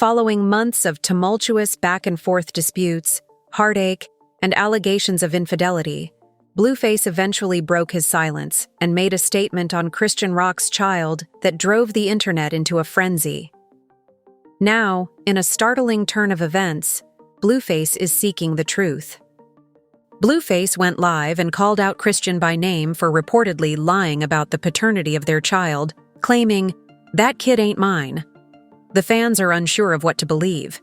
Following months of tumultuous back-and-forth disputes, heartache, and allegations of infidelity, Blueface eventually broke his silence and made a statement on Chrisean Rock's child that drove the internet into a frenzy. Now, in a startling turn of events, Blueface is seeking the truth. Blueface went live and called out Chrisean by name for reportedly lying about the paternity of their child, claiming, "That kid ain't mine." The fans are unsure of what to believe.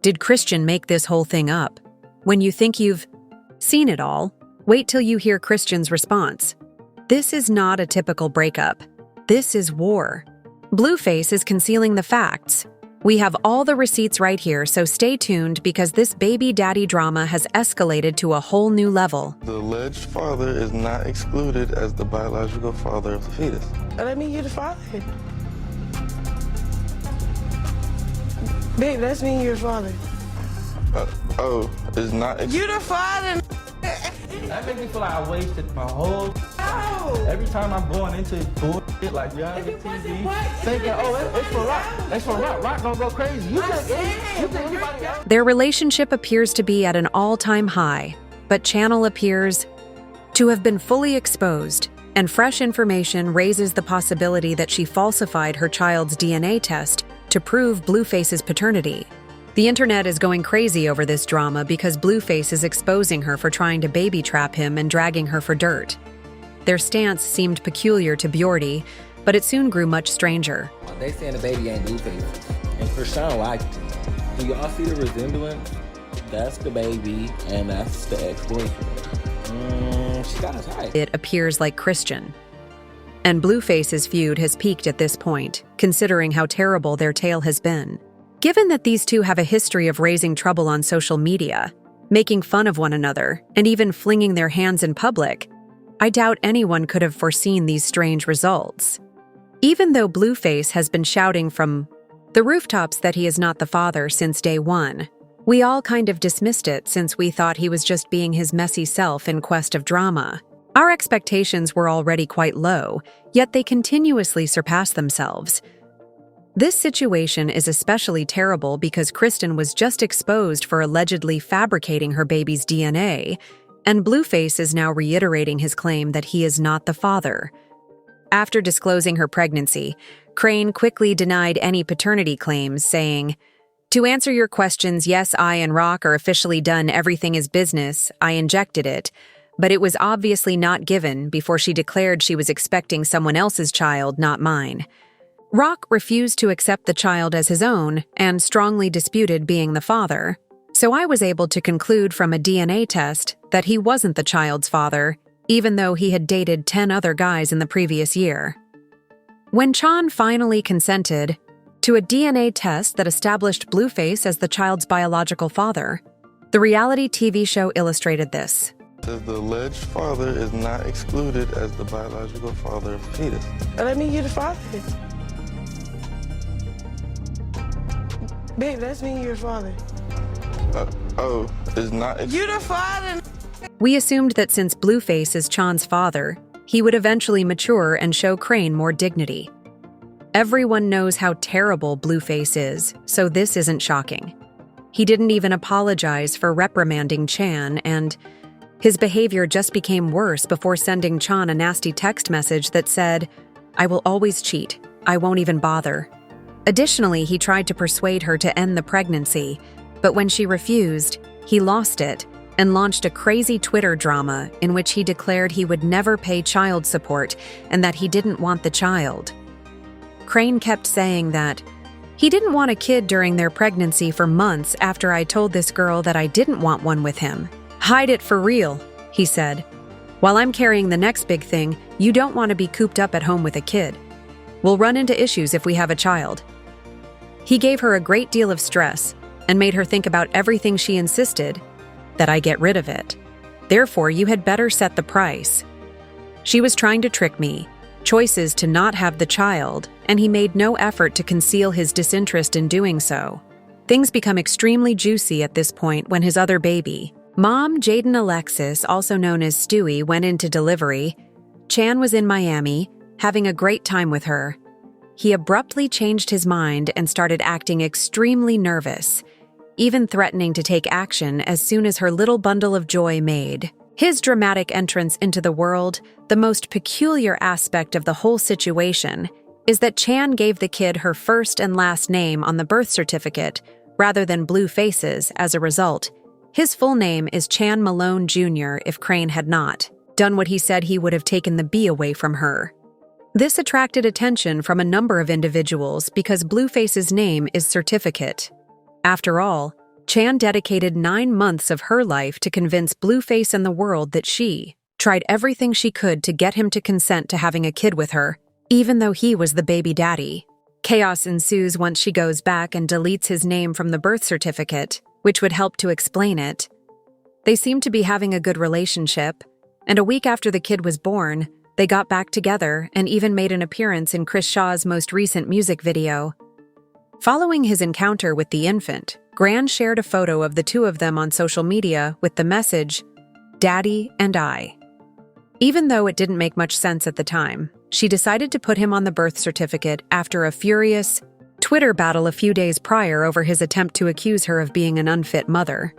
Did Chrisean make this whole thing up? When you think you've seen it all, wait till you hear Chrisean's response. This is not a typical breakup. This is war. Blueface is concealing the facts. We have all the receipts right here, so stay tuned because this baby daddy drama has escalated to a whole new level. The alleged father is not excluded as the biological father of the fetus. That mean you're the father. Babe, that's mean you're the father. It's not. You're the father. That makes me feel like I wasted my whole. Every time I'm going into bullshit like reality TV, thinking, it's for Rock. It's for Rock. Rock don't go crazy. You think anybody else? Their relationship appears to be at an all-time high, but Channel appears to have been fully exposed, and fresh information raises the possibility that she falsified her child's DNA test to prove Blueface's paternity. The internet is going crazy over this drama because Blueface is exposing her for trying to baby trap him and dragging her for dirt. Their stance seemed peculiar to Bjordy, but it soon grew much stranger. They saying the baby ain't Blueface. And Chrisean liked it. Do y'all see the resemblance? That's the baby, and that's the ex-boyfriend. She got us high. It appears like Chrisean. And Blueface's feud has peaked at this point, considering how terrible their tale has been. Given that these two have a history of raising trouble on social media, making fun of one another, and even flinging their hands in public, I doubt anyone could have foreseen these strange results. Even though Blueface has been shouting from the rooftops that he is not the father since day one, we all kind of dismissed it since we thought he was just being his messy self in quest of drama. Our expectations were already quite low, yet they continuously surpass themselves. This situation is especially terrible because Chrisean was just exposed for allegedly fabricating her baby's DNA, and Blueface is now reiterating his claim that he is not the father. After disclosing her pregnancy, Chrisean quickly denied any paternity claims, saying, "To answer your questions, yes, I and Rock are officially done. Everything is business. I injected it. But it was obviously not given before she declared she was expecting someone else's child, not mine." Rock refused to accept the child as his own and strongly disputed being the father, so I was able to conclude from a DNA test that he wasn't the child's father, even though he had dated 10 other guys in the previous year. When Chan finally consented to a DNA test that established Blueface as the child's biological father, the reality TV show illustrated this. The alleged father is not excluded as the biological father of the fetus. That mean you're the father. Babe, that's mean you're the father. It's not. You're the father. We assumed that since Blueface is Chan's father, he would eventually mature and show Chrisean more dignity. Everyone knows how terrible Blueface is, so this isn't shocking. He didn't even apologize for reprimanding Chan, and his behavior just became worse before sending Chan a nasty text message that said, "I will always cheat. I won't even bother." Additionally, he tried to persuade her to end the pregnancy, but when she refused, he lost it and launched a crazy Twitter drama in which he declared he would never pay child support and that he didn't want the child. Chrisean kept saying that he didn't want a kid during their pregnancy for months after I told this girl that I didn't want one with him. "Hide it for real," he said. "While I'm carrying the next big thing, you don't want to be cooped up at home with a kid. We'll run into issues if we have a child." He gave her a great deal of stress and made her think about everything she insisted, that I get rid of it. Therefore, you had better set the price. She was trying to trick me, choices to not have the child, and he made no effort to conceal his disinterest in doing so. Things become extremely juicy at this point when his other baby, Mom Jaden Alexis, also known as Stewie, went into delivery. Chan was in Miami, having a great time with her. he abruptly changed his mind and started acting extremely nervous, even threatening to take action as soon as her little bundle of joy made. His dramatic entrance into the world, the most peculiar aspect of the whole situation, is that Chan gave the kid her first and last name on the birth certificate, rather than Blueface's as a result. His full name is Chan Malone Jr. if Crane had not done what he said he would have taken the B away from her. This attracted attention from a number of individuals because Blueface's name is certificate. After all, Chan dedicated 9 months of her life to convince Blueface and the world that she tried everything she could to get him to consent to having a kid with her, even though he was the baby daddy. Chaos ensues once she goes back and deletes his name from the birth certificate, which would help to explain it. They seemed to be having a good relationship, and a week after the kid was born, they got back together and even made an appearance in Chris Shaw's most recent music video. Following his encounter with the infant, Gran shared a photo of the two of them on social media with the message, "Daddy and I." Even though it didn't make much sense at the time, she decided to put him on the birth certificate after a furious Twitter battle a few days prior over his attempt to accuse her of being an unfit mother.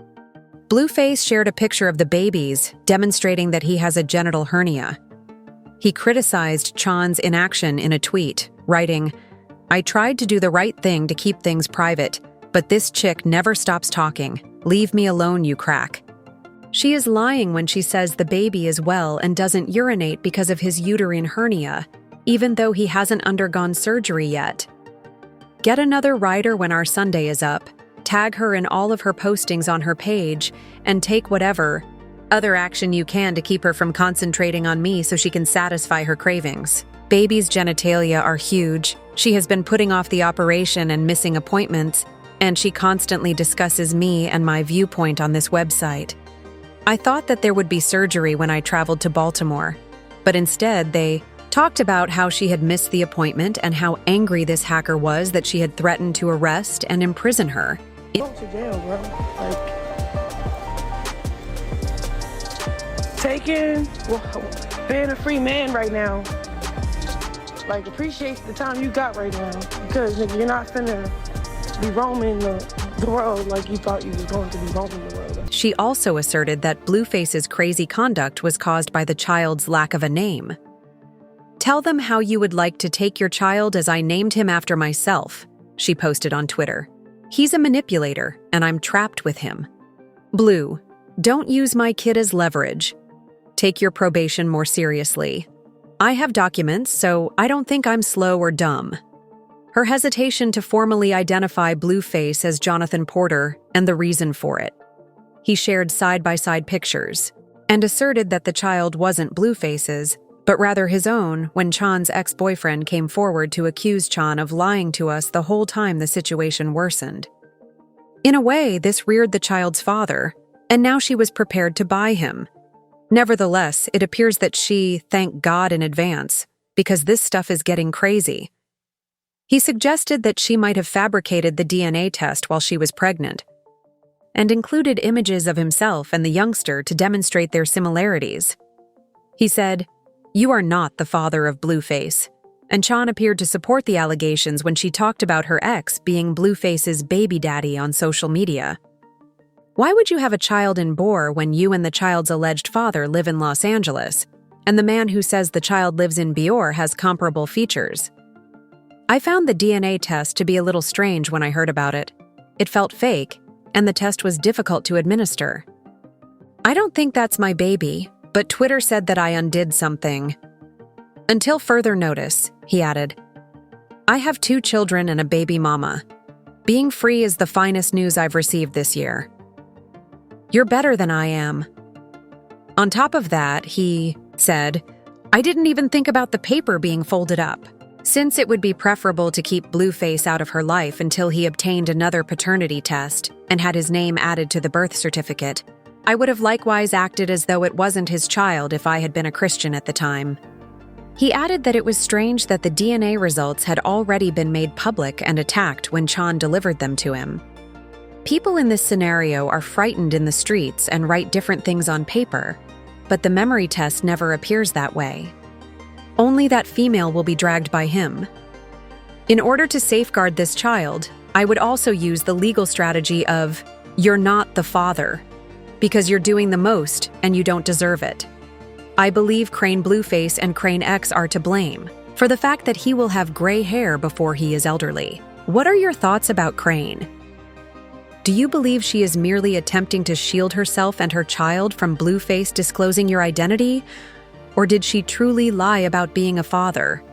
Blueface shared a picture of the babies, demonstrating that he has a genital hernia. He criticized Chan's inaction in a tweet, writing, "I tried to do the right thing to keep things private, but this chick never stops talking. Leave me alone, you crack." She is lying when she says the baby is well and doesn't urinate because of his uterine hernia, even though he hasn't undergone surgery yet. Get another writer when our Sunday is up, tag her in all of her postings on her page, and take whatever other action you can to keep her from concentrating on me so she can satisfy her cravings. Baby's genitalia are huge. She has been putting off the operation and missing appointments, and she constantly discusses me and my viewpoint on this website. I thought that there would be surgery when I traveled to Baltimore, but instead they talked about how she had missed the appointment and how angry this hacker was that she had threatened to arrest and imprison her. Go to jail, bro. Being a free man right now. Appreciate the time you got right now, because nigga, you're not finna be roaming the world like you thought you was going to be roaming the world. She also asserted that Blueface's crazy conduct was caused by the child's lack of a name. "Tell them how you would like to take your child as I named him after myself," she posted on Twitter. "He's a manipulator, and I'm trapped with him. Blue, don't use my kid as leverage. Take your probation more seriously. I have documents, so I don't think I'm slow or dumb." Her hesitation to formally identify Blueface as Jonathan Porter and the reason for it. He shared side-by-side pictures and asserted that the child wasn't Blueface's, but rather his own when Chan's ex-boyfriend came forward to accuse Chan of lying to us the whole time the situation worsened. In a way, this reared the child's father, and now she was prepared to buy him. Nevertheless, it appears that she thanked God in advance, because this stuff is getting crazy. He suggested that she might have fabricated the DNA test while she was pregnant, and included images of himself and the youngster to demonstrate their similarities. He said, "You are not the father of Blueface," and Chan appeared to support the allegations when she talked about her ex being Blueface's baby daddy on social media. Why would you have a child in Boer when you and the child's alleged father live in Los Angeles, and the man who says the child lives in Bior has comparable features? I found the DNA test to be a little strange when I heard about it. It felt fake, and the test was difficult to administer. I don't think that's my baby, but Twitter said that I undid something. Until further notice, he added. I have 2 children and a baby mama. Being free is the finest news I've received this year. You're better than I am. On top of that, he said, I didn't even think about the paper being folded up. Since it would be preferable to keep Blueface out of her life until he obtained another paternity test and had his name added to the birth certificate, I would have likewise acted as though it wasn't his child if I had been a Christian at the time. He added that it was strange that the DNA results had already been made public and attacked when Chan delivered them to him. People in this scenario are frightened in the streets and write different things on paper, but the memory test never appears that way. Only that female will be dragged by him. In order to safeguard this child, I would also use the legal strategy of, "You're not the father," because you're doing the most and you don't deserve it. I believe Crane Blueface and Crane X are to blame for the fact that he will have gray hair before he is elderly. What are your thoughts about Crane? Do you believe she is merely attempting to shield herself and her child from Blueface disclosing your identity? Or did she truly lie about being a father?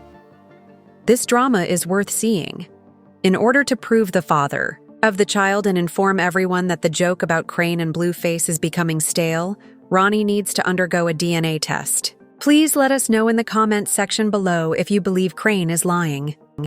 This drama is worth seeing. In order to prove the father of the child and inform everyone that the joke about Crane and Blueface is becoming stale, Ronnie needs to undergo a DNA test. Please let us know in the comments section below if you believe Crane is lying.